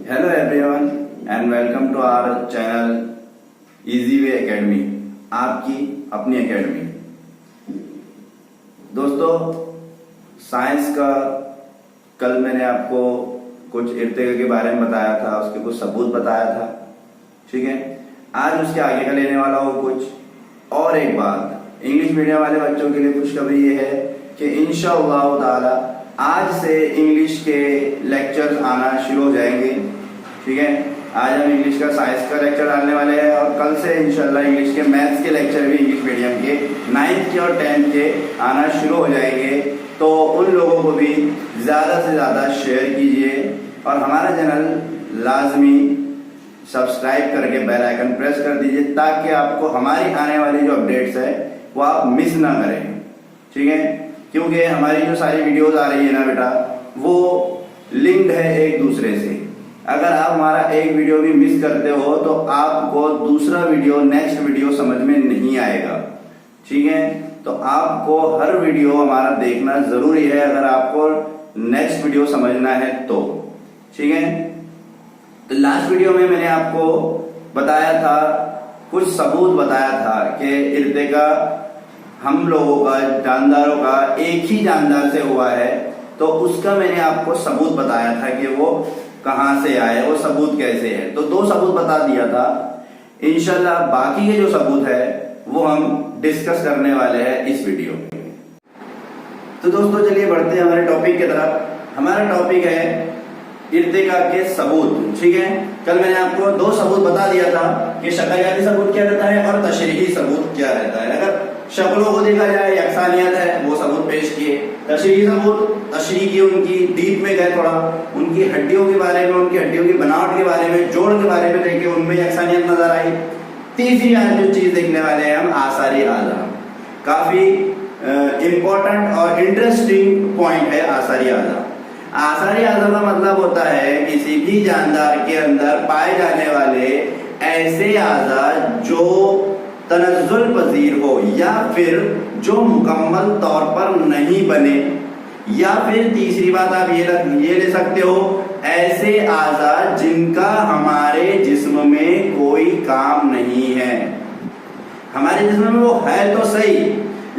Hello everyone and welcome to our channel Easy Way Academy, आपकी अपनी academy. दोस्तों, science का कल मैंने आपको कुछ इर्तिका के बारे में बताया था, उसके कुछ सबूत बताया था, ठीक है। आज उसके आगे का लेने वाला हूँ कुछ। और एक बात, इंग्लिश मीडियम वाले बच्चों के लिए खुशखबरी ये है कि इंशाअल्लाह ताला आज से इंग्लिश के लेक्चर्स आना शुरू हो जाएंगे, ठीक है। आज हम इंग्लिश का साइंस का लेक्चर डालने वाले हैं और कल से इंशाल्लाह इंग्लिश के मैथ्स के लेक्चर भी इंग्लिश मीडियम के 9th के और 10th के आना शुरू हो जाएंगे। तो उन लोगों को भी ज़्यादा से ज़्यादा शेयर कीजिए और हमारा चैनल लाजमी सब्सक्राइब करके बेल आइकन प्रेस कर दीजिए ताकि आपको हमारी आने वाली जो अपडेट्स है वो आप मिस ना करें, ठीक है। क्योंकि हमारी जो सारी वीडियोस आ रही है ना बेटा, वो लिंक्ड है एक दूसरे से। अगर आप हमारा एक वीडियो भी मिस करते हो तो आपको दूसरा वीडियो, नेक्स्ट वीडियो समझ में नहीं आएगा, ठीक है। तो आपको हर वीडियो हमारा देखना जरूरी है अगर आपको नेक्स्ट वीडियो समझना है तो, ठीक है। तो लास्ट वीडियो में मैंने आपको बताया था, कुछ सबूत बताया था कि इर्तिका हम लोगों का, जानदारों का एक ही जानदार से हुआ है। तो उसका मैंने आपको सबूत बताया था कि वो कहां से आए, वो सबूत कैसे है। तो 2 सबूत बता दिया था। इंशाल्लाह बाकी के जो सबूत है वो हम डिस्कस करने वाले हैं इस वीडियो में। तो दोस्तों चलिए बढ़ते हैं हमारे टॉपिक की तरफ। हमारा टॉपिक है इर्तिका के सबूत, ठीक है। कल मैंने आपको 2 सबूत बता दिया था कि शक्लियाती सबूत क्या रहता है और तशरीही सबूत क्या रहता है। अगर शक्लों को देखा जाए यकसानियत है, वो सबूत पेश किए। तशरीही सबूत, तशरीह की उनकी डीप में गए, थोड़ा उनकी हड्डियों के बारे में, उनकी हड्डियों की बनावट के बारे में, जोड़ के बारे में देखे, उनमें यकसानियत नजर आई। तीसरी आज जो चीज देखने वाले हैं हम, आसारी आज़ा। काफी इंपॉर्टेंट और इंटरेस्टिंग पॉइंट है आसारी आज़ा। आसारी आज़ा का मतलब होता है किसी भी जानदार के अंदर पाए जाने वाले ऐसे आज़ा जो तनज़्ज़ुल पज़ीर हो या फिर जो मुकम्मल तौर पर नहीं बने, या फिर तीसरी बात आप ये ले सकते हो, ऐसे आज़ा जिनका हमारे जिस्म में कोई काम नहीं है। हमारे जिस्म में वो है तो सही,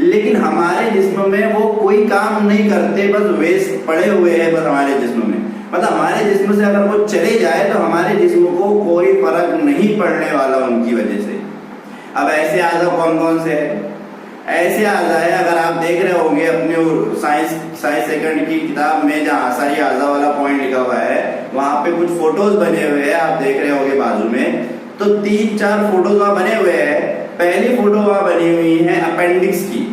लेकिन हमारे जिस्म में वो कोई काम नहीं करते, बस वेस्ट पड़े हुए हैं बस हमारे जिस्म में। मतलब हमारे जिस्म से अगर वो चले जाए तो हमारे जिस्म को कोई फर्क नहीं पड़ने वाला उनकी वजह से। अब ऐसे आज़ा कौन कौन से है? ऐसे आज़ा है, अगर आप देख रहे होंगे अपने साइंस सेकंड की किताब में जहाँ आसारी आज़ा वाला पॉइंट लिखा हुआ है, वहां पे कुछ फोटोज बने हुए हैं, आप देख रहे होंगे बाजू में। तो 3-4 फोटोज वहां बने हुए हैं। पहली फोटो वहां बनी हुई है अपेंडिक्स की।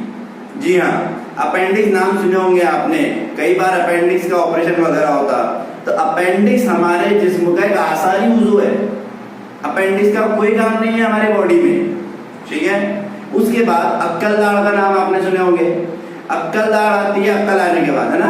जी हाँ, अपेंडिक्स नाम सुने होंगे आपने, कई बार अपेंडिक्स का ऑपरेशन वगैरह होता। तो अपेंडिक्स हमारे जिस्म का एक आसारी उज़्व है। अपेंडिक्स का कोई काम नहीं है हमारे बॉडी में, ठीक है। उसके बाद अक्कल दाढ़ का नाम आपने सुने होंगे। अक्कल दाढ़ आती है अक्कल आने के बाद, है ना।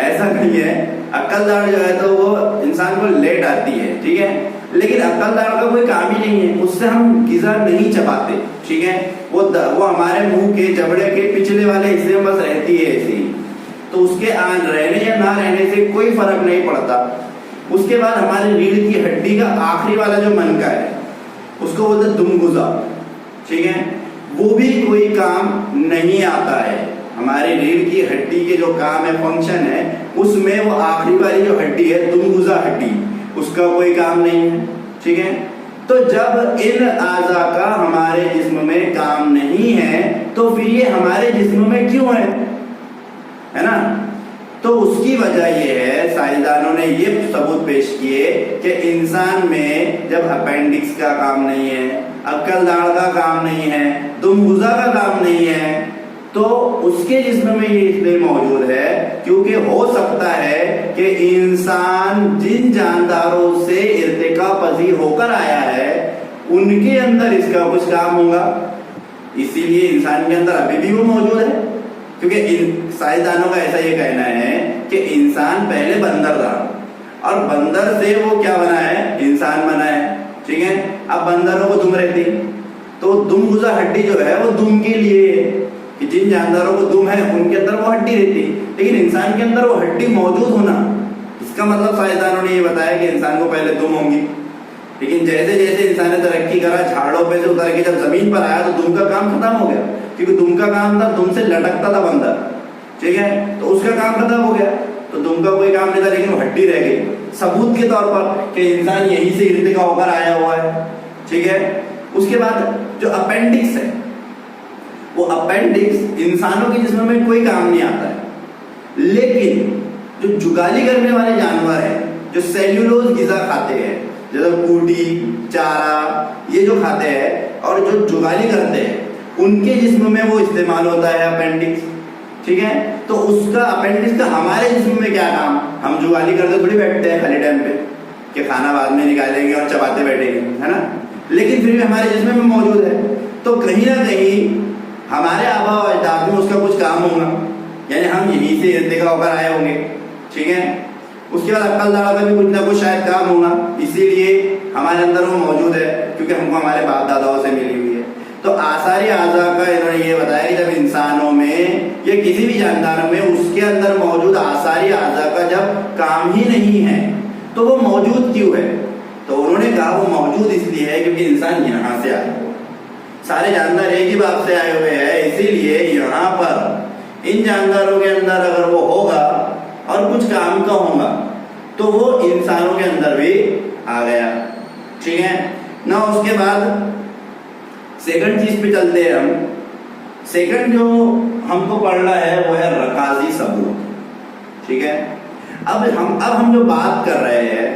ऐसा नहीं है, अक्कल दाढ़ जो है तो वो इंसान को लेट आती है, ठीक है। लेकिन अक्कल दाढ़ का कोई काम ही नहीं है, उससे हम ग़िज़ा नहीं चबाते, ठीक है। वो हमारे मुंह के जबड़े के पिछले वाले हिस्से में बस रहती है ऐसी। तो उसके रहने या ना रहने से कोई फर्क नहीं पड़ता। उसके बाद हमारे रीढ़ की हड्डी का आखिरी वाला जो मनका है, उसको बोलते हैं दुमगुजा, ठीक है। वो भी कोई काम नहीं आता है। हमारी रीढ़ की हड्डी के जो काम है, फंक्शन है, उसमें वो आखिरी वाली जो हड्डी है, दुमगुजा हड्डी, उसका कोई काम नहीं है, ठीक है। तो जब इन आज़ा का हमारे जिस्म में काम नहीं है तो फिर ये हमारे जिस्म में क्यों है ना। तो उसकी वजह ये है, साइंसदानों ने ये सबूत पेश किए कि इंसान में जब अपेंडिक्स का काम नहीं है, अक्कल दाढ़ का काम नहीं है, दुमगुजा का काम नहीं है, तो उसके जिस्म में ये इसलिए मौजूद है क्योंकि हो सकता है कि इंसान जिन जानदारों से इर्तिका पज़ीर होकर आया है उनके अंदर इसका कुछ काम होगा, इसीलिए इंसान के अंदर अभी भी वो मौजूद है। क्योंकि साइंसदानों का ऐसा ये कहना है कि इंसान पहले बंदर था और बंदर से वो क्या बना है, इंसान बना है, ठीक है। अब बंदरों को दुम रहती, तो दुमगुजा हड्डी जो है वो दुम के लिए है कि जिन जानदारों को दुम है उनके अंदर वो हड्डी रहती, लेकिन इंसान के अंदर वो हड्डी मौजूद होना इसका मतलब साइंसदानों ने ये बताया कि इंसान को पहले दुम होंगी, लेकिन जैसे जैसे इंसान ने तरक्की करा, झाड़ों पे से उतर के जब जमीन पर आया तो दुम का काम खत्म हो गया, क्योंकि दुम का काम था, दुम से लटकता था बंदा, ठीक है, तो उसका काम खत्म हो गया, तो दुम का कोई काम नहीं था, लेकिन वो हड्डी रह गई सबूत के तौर पर कि इंसान यहीं से इर्तिका होकर आया हुआ है, ठीक है। उसके बाद जो अपेंडिक्स है, वो अपेंडिक्स इंसानों के जिस्म में कोई काम नहीं आता है, लेकिन जो जुगाली करने वाले जानवर हैं, जो सेल्यूलोज गिजा खाते हैं, जैसे कूटी, चारा, ये जो खाते हैं और जो जुगाली करते हैं, उनके जिस्म में वो इस्तेमाल होता है अपेंडिक्स, ठीक है। तो उसका अपेंडिक्स का हमारे जिस्म में क्या काम, हम जुगाली करते थोड़ी बैठते हैं खाली टाइम पे कि खाना बाद में निकालेंगे और चबाते बैठेंगे, है ना, लेकिन फिर भी हमारे जिस्म में मौजूद है, तो कहीं ना कहीं हमारे आबा और अजदाद में उसका कुछ काम होगा, यानी हम यहीं से इर्तिका होकर आए होंगे, ठीक है। उसके बाद अक्ल दाढ़ा का भी कुछ ना कुछ शायद काम होगा, इसीलिए हमारे अंदर वो मौजूद है, क्योंकि हमको हमारे बाप दादाओं से मिली हुई है। तो आसारी आज़ा का इन्होंने ये बताया कि जब इंसानों में या किसी भी जानदार में उसके अंदर मौजूद आसारी आज़ा का जब काम ही नहीं है तो वो मौजूद क्यों है, तो उन्होंने कहा वो मौजूद इसलिए है क्योंकि इंसान यहाँ से आया हुआ, सारे जानदार एक ही बाप से आए हुए हैं, इसीलिए यहाँ पर इन जानदारों के अंदर अगर वो होगा और कुछ काम का होगा तो वो इंसानों के अंदर भी आ गया, ठीक है ना। उसके बाद सेकंड चीज पे चलते हैं हम। सेकंड जो हमको पढ़ना है वो है रकाजी सबूत, ठीक है। अब हम जो बात कर रहे हैं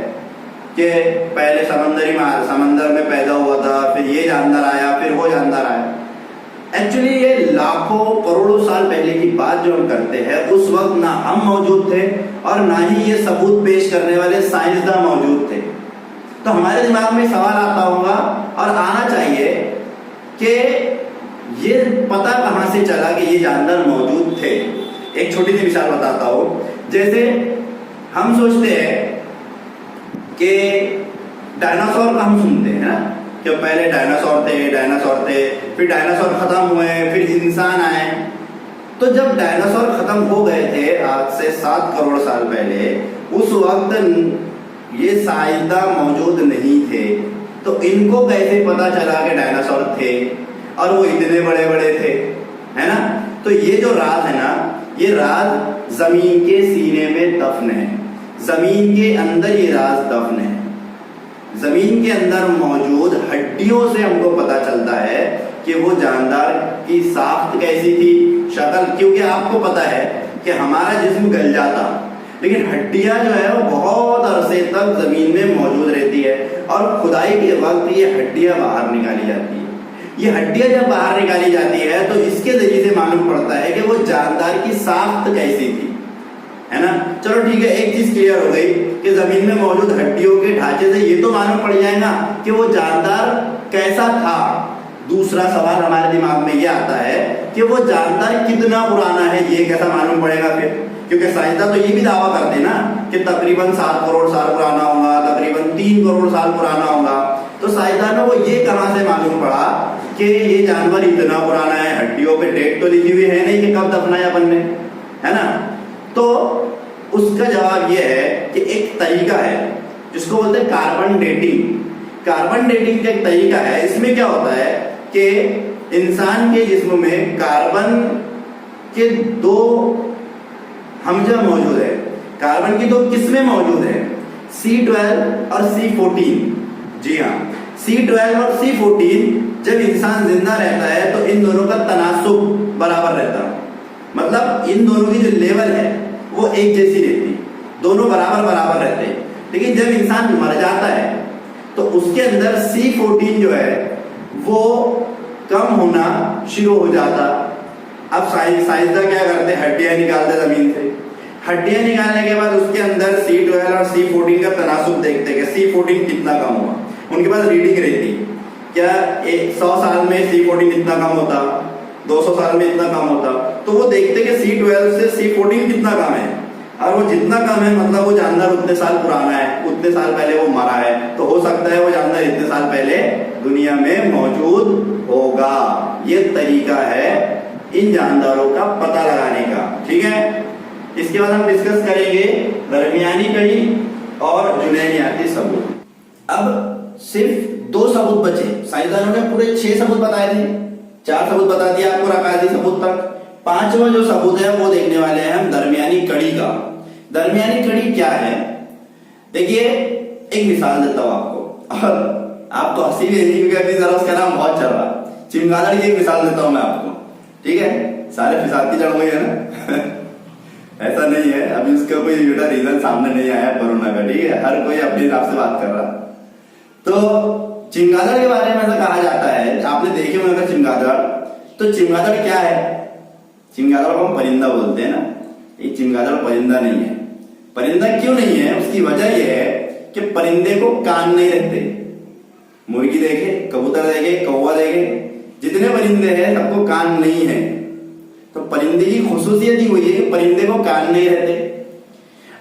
कि पहले समंदर में पैदा हुआ था, फिर ये जानदार आया, फिर वो जानदार आया, एक्चुअली ये लाखों करोड़ों साल पहले की बात जो हम करते हैं, उस वक्त ना हम मौजूद थे और ना ही ये सबूत पेश करने वाले साइंसदान मौजूद थे। तो हमारे दिमाग में सवाल आता होगा और आना चाहिए कि ये पता कहां से चला कि ये जानदार मौजूद थे। एक छोटी सी मिसाल बताता हूं, जैसे हम सोचते हैं कि डायनासोर का हम सुनते हैं ना, कि पहले डायनासोर थे, फिर डायनासोर खत्म हुए, फिर इंसान आए। तो जब डायनासोर खत्म हो गए थे आज से 7 करोड़ साल पहले, उस वक्त ये साइंसदान मौजूद नहीं थे, तो इनको कैसे पता चला कि डायनासोर थे और वो इतने बड़े बड़े थे, है ना। तो ये जो राज है ना, ये राज जमीन के सीने में दफन है, जमीन के अंदर ये राज दफन है। जमीन के अंदर मौजूद हड्डियों से हमको पता चलता है कि वो जानदार की साख्त कैसी थी, शक्ल, क्योंकि आपको पता है कि हमारा जिस्म गल जाता, लेकिन हड्डियां जो है वो बहुत अरसे तक जमीन में मौजूद रहती है और खुदाई के वक्त ये हड्डियां बाहर निकाली जाती है। ये हड्डियां जब बाहर निकाली जाती है तो इसके जरिए से मालूम पड़ता है कि वो जानदार की साख्त कैसी थी, है ना। चलो ठीक है, एक चीज क्लियर हो गई कि जमीन में मौजूद हड्डियों के ढांचे से ये तो मालूम पड़ जाएगा कि वो जानदार कैसा था। दूसरा सवाल हमारे दिमाग में ये आता है कि वो जानदार कितना पुराना है, ये कैसा मालूम पड़ेगा फिर, क्योंकि साइंसदान तो ये भी दावा करते हैं ना कि तकरीबन 7 करोड़ साल पुराना होगा, तकरीबन 3 करोड़ साल पुराना होगा। तो साइंसदानों को ये कहां से मालूम पड़ा कि ये जानवर इतना पुराना है, हड्डियों पे डेट तो लिखी हुई है नहीं कि कब दफनाया अपन ने, है ना। तो उसका जवाब यह है कि एक तरीका है जिसको बोलते हैं कार्बन डेटिंग। कार्बन डेटिंग का एक तरीका है। इसमें क्या होता है कि इंसान के जिस्म में कार्बन के 2 हमजा मौजूद है, कार्बन की 2 किस्में मौजूद है, C12 और C14। जी हाँ, C12 और C14 जब इंसान जिंदा रहता है तो इन दोनों का तनासुब बराबर रहता है, मतलब इन दोनों की जो लेवल है वो एक जैसी रहती, दोनों बराबर बराबर रहते हैं। लेकिन जब इंसान मर जाता है तो उसके अंदर C14 जो है वो कम होना शुरू हो जाता। अब साइंसदान क्या करते हैं, हड्डियां निकालते जमीन से, हड्डियां निकालने के बाद उसके अंदर C12 और C14 का तनासुब देखते हैं कि C14 कितना कम हुआ। उनके पास रीडिंग रहती, क्या 100 साल में C14 इतना कम होता, 200 साल में इतना कम होता, तो वो देखते कि C12 से C14 कितना कम है, और वो जितना कम है मतलब वो जानवर उतने साल पुराना है, उतने साल पहले वो मरा है, तो हो सकता है वो जानवर इतने साल पहले दुनिया में मौजूद होगा। ये तरीका है इन जानदारों का पता लगाने का, ठीक है। इसके बाद हम डिस्कस करेंगे दरमियानी कड़ी और जुनैनियाती सबूत। अब सिर्फ 2 सबूत बचे। साइंसदानों ने पूरे 6 सबूत बताए थे, 4 सबूत बता दिया आपको रकाजी सबूत तक। 5वां जो सबूत है वो देखने वाले हैं हम दरमियानी कड़ी का। दरमियानी कड़ी क्या है? देखिए एक मिसाल देता हूं आपको, और आपको हंसी भी आएगी क्योंकि अभी जरा उसका नाम बहुत चल रहा है। चमगादड़ की एक मिसाल देता हूं मैं आपको, ठीक है? सारे फिसाद की जड़ वही है ना ऐसा नहीं है, अभी उसका कोई बेटा रीजन सामने नहीं आया कोरोना का, ठीक है? हर कोई अपने हिसाब से बात कर रहा। तो चमगादड़ के बारे में ऐसा कहा जाता है, आपने देखे होंगे अगर चमगादड़, तो चमगादड़ क्या है? चमगादड़ को हम परिंदा बोलते हैं ना, ये चमगादड़ परिंदा नहीं है। परिंदा क्यों नहीं है? उसकी वजह यह है कि परिंदे को कान नहीं रहते। मुर्गी देखे, कबूतर देखे, कौवा देखे, जितने परिंदे हैं सबको कान नहीं है। तो परिंदे की खुसूसियत ही हुई है कि परिंदे को कान नहीं रहते,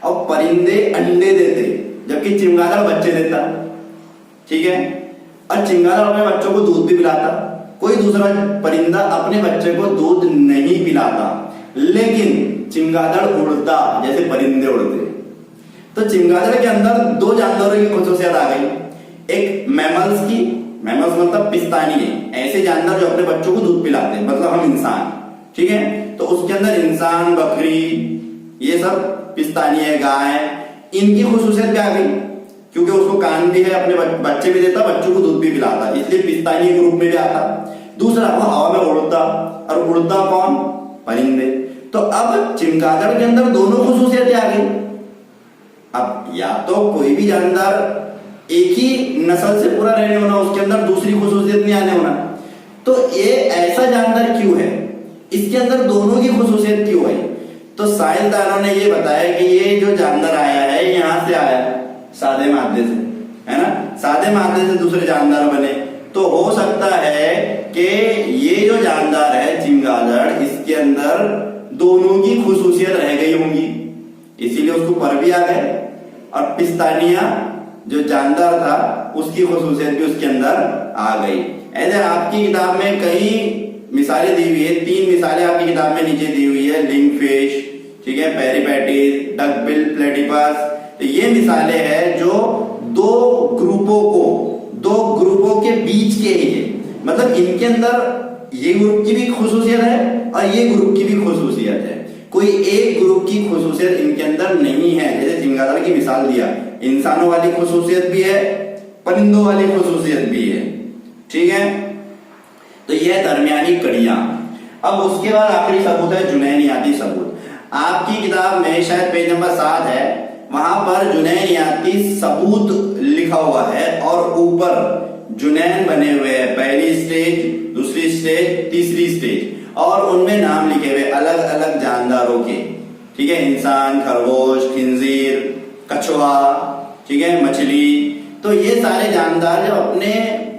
और परिंदे अंडे देते जबकि चमगादड़ बच्चे देता, ठीक है? और चमगादड़ अपने बच्चों को दूध भी पिलाता। कोई दूसरा परिंदा अपने बच्चे को दूध नहीं पिलाता, लेकिन चमगादड़ उड़ता जैसे परिंदे उड़ते। तो चमगादड़ के अंदर 2 जानवरों की खुसूसियत आ गई। एक मैमल्स की, मैमल्स मतलब पिस्तानिये, ऐसे जानवर जो अपने बच्चों को दूध पिलाते हैं, मतलब हम इंसान, ठीक है? तो उसके अंदर इंसान, बकरी, ये सब पिस्तानिये, गाय, इनकी खुसूसियत क्या आ गई? क्योंकि उसको कान भी है, अपने बच्चे भी देता, बच्चों को दूध भी पिलाता, इसलिए पिस्तानिये ग्रुप में भी आता। दूसरा वो हवा में उड़ता, और उड़ता कौन? परिंदे। तो अब चमगादड़ के अंदर दोनों खुसूसियतें आ गई। अब या तो कोई भी जानवर एक ही नस्ल से पूरा रहने होना, उसके अंदर दूसरी खुसूसियत नहीं आने होना। तो ये ऐसा जानवर क्यों है? इसके अंदर दोनों की खुसूसियत क्यों है? तो साइंसदानों ने ये बताया कि ये जो जानवर आया है यहां से आया है, सादे मादे से, है ना? सादे मादे से दूसरे जानवर बने। तो हो सकता है कि ये जो जानवर है चमगादड़, इसके अंदर दोनों की खुसूसियत रह गई होंगी, इसीलिए उसको पर भी आ गए। और पिस्तानिया जो जानदार था उसकी खुसूसियत भी उसके अंदर आ गई। ऐसे आपकी किताब में कई मिसालें दी हुई है, 3 मिसालें आपकी किताब में नीचे दी हुई है, लिंक फिश, ठीक है, पेरिपेटिस, डकबिल प्लेटिपस। तो ये मिसालें हैं जो 2 ग्रुपों के बीच के ही है, मतलब इनके अंदर ये ग्रुप की भी खुसूसियत है और ये ग्रुप की भी खुसूसियत है। कोई एक ग्रुप की खुसूसियत इनके अंदर नहीं है। जैसे चमगादड़ की मिसाल दिया, इंसानों वाली खुसूसियत भी है, परिंदों वाली खुसूसियत भी है, ठीक है? तो यह दरमियानी कड़ियां। अब उसके बाद आखिरी सबूत है जुनैनियाती सबूत। आपकी किताब में शायद पेज नंबर 7 है, वहां पर जुनैनियाती सबूत लिखा हुआ है और ऊपर जुनैन बने हुए हैं, पहली स्टेज, दूसरी स्टेज, तीसरी स्टेज, और उनमें नाम लिखे हुए अलग अलग जानदारों के, ठीक है? इंसान, खरगोश, खिंजीर, कछुआ, ठीक है, मछली। तो ये सारे जानदार जब अपने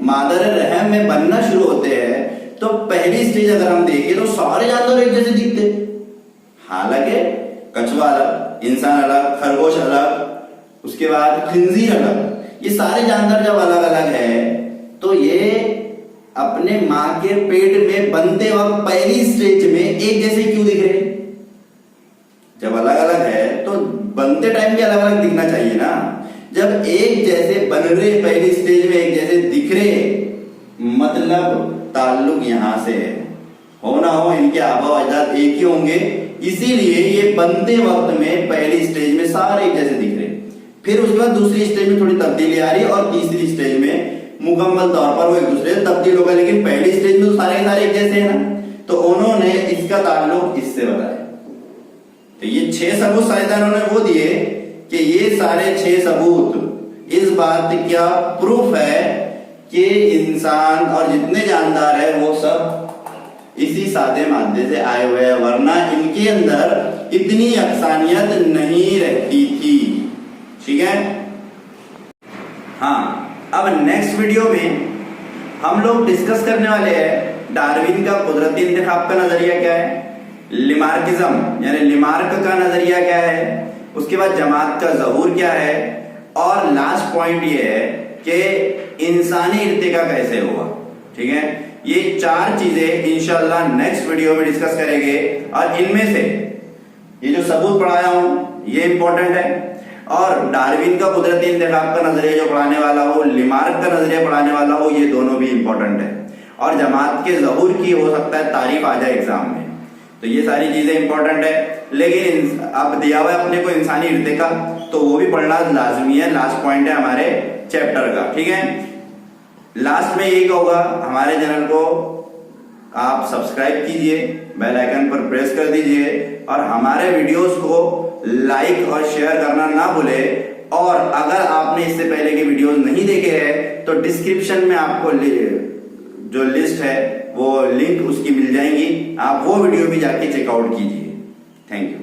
मादर रहम में बनना शुरू होते हैं, तो पहली स्टेज अगर हम देखें तो सारे जानवर एक जैसे दिखते, हालांकि कछुआ अलग, इंसान अलग, खरगोश अलग, उसके बाद खिंजीर अलग। ये सारे जानवर जब अलग अलग है तो ये अपने माँ के पेट में बनते वक्त पहली स्टेज में एक जैसे क्यों दिख रहे? जब अलग अलग है तो बनते टाइम भी अलग अलग दिखना चाहिए ना। जब एक जैसे बन रहे पहली स्टेज में, एक जैसे दिख रहे, मतलब ताल्लुक यहां से है, हो ना हो इनके आबा अजदाद एक ही होंगे, इसीलिए ये बनते वक्त में पहली स्टेज में सारे एक जैसे दिख रहे। फिर उसके बाद दूसरी स्टेज में थोड़ी तब्दीली आ रही और तीसरी स्टेज में मुकम्मल तौर पर वो एक दूसरे से तब्दील होगा, लेकिन पहली स्टेज में तो सारे एक जैसे है ना। तो उन्होंने इसका ताल्लुक इससे बताया। तो ये 6 सबूत साइंसदानों ने वो दिए कि ये सारे 6 सबूत इस बात का प्रूफ है कि इंसान और जितने जानदार है वो सब इसी सादे मादे से आए हुए हैं, वरना इनके अंदर इतनी यकसानियत नहीं रहती थी, ठीक है? हाँ, अब नेक्स्ट वीडियो में हम लोग डिस्कस करने वाले हैं डार्विन का कुदरती इंतखाब का नजरिया क्या है, लिमार्किज्म यानी लिमार्क का नजरिया क्या है, उसके बाद जमात का ज़हूर क्या है, और लास्ट पॉइंट ये है कि इंसानी इर्तिका कैसे हुआ, ठीक है? ये 4 चीजें इंशाल्लाह नेक्स्ट वीडियो में डिस्कस करेंगे। और इनमें से ये जो सबूत पढ़ाया हूं ये इंपॉर्टेंट है। और डार्विन का कुदरती इंतखाब का नजरिया जो पढ़ाने वाला हो, लिमार्क का नजरिया पढ़ाने वाला हो, ये दोनों भी इंपॉर्टेंट है। और जमात के ज़हूर की हो सकता है तारीफ आ जाए एग्जाम में, तो ये सारी चीजें इंपॉर्टेंट है। लेकिन अब दिया हुआ है अपने को इंसानी इर्तिका, तो वो भी पढ़ना लाजमी है। लास्ट पॉइंट है हमारे चैप्टर का, ठीक है। लास्ट में यही कहूंगा, हमारे चैनल को आप सब्सक्राइब कीजिए, बेल आइकन पर प्रेस कर दीजिए और हमारे वीडियोस को लाइक और शेयर करना ना भूले। और अगर आपने इससे पहले के वीडियोस नहीं देखे हैं तो डिस्क्रिप्शन में आपको जो लिस्ट है वो लिंक उसकी मिल जाएंगी, आप वो वीडियो भी जाके चेकआउट कीजिए। Thank you.